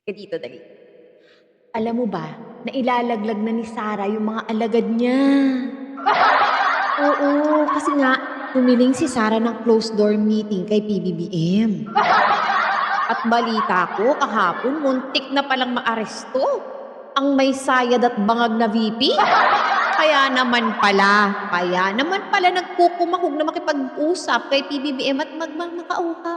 Ka dito, dali. Alam mo ba, na ilalaglag na ni Sarah yung mga alagad niya. Oo, kasi nga, humiling si Sarah ng closed door meeting kay PBBM. At balita ko, kahapon, muntik na palang maaresto ang may sayad at bangag na VP. Kaya naman pala nagkukumahog na makipag-usap kay PBBM at magmamakauha.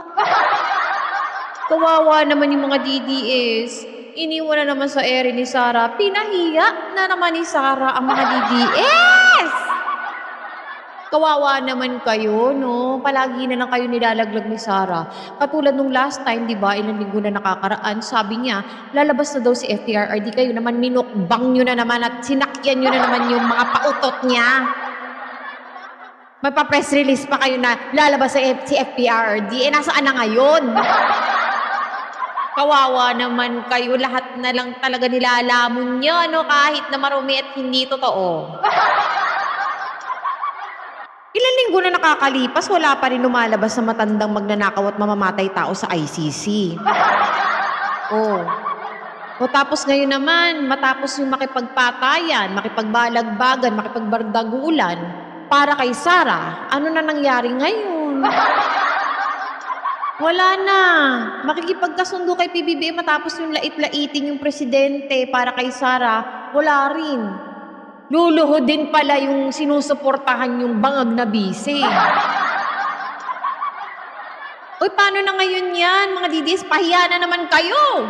Kawawa naman yung mga DDS. Iniwan na naman sa ere ni Sarah. Pinahiya na naman ni Sarah ang mga DDS! Kawawa naman kayo, no? Palagi na lang kayo nilalaglag ni Sarah. Katulad nung last time, di ba, ilang linggo na nakakaraan, sabi niya, lalabas na daw si FPRRD, kayo naman minukbang nyo na naman at sinakyan nyo na naman yung mga pautot niya. May pa-press release pa kayo na lalabas si FPRRD. Nasaan na ngayon? Kawawa naman kayo, lahat na lang talaga nilalamon nyo, no? Kahit na marumi at hindi totoo. Ilang linggo na nakakalipas, wala pa rin lumalabas sa matandang magnanakaw at mamamatay tao sa ICC. O tapos ngayon naman, matapos yung makipagpatayan, makipagbalagbagan, makipagbardagulan, para kay Sarah, ano na nangyari ngayon? Wala na. Makikipagkasundo kay PBBM matapos yung lait-laitin yung presidente para kay Sarah, wala rin. Luluhod din pala yung sinusuportahan yung bangag na bise. Uy, paano na ngayon yan? Mga DDS, pahiya na naman kayo.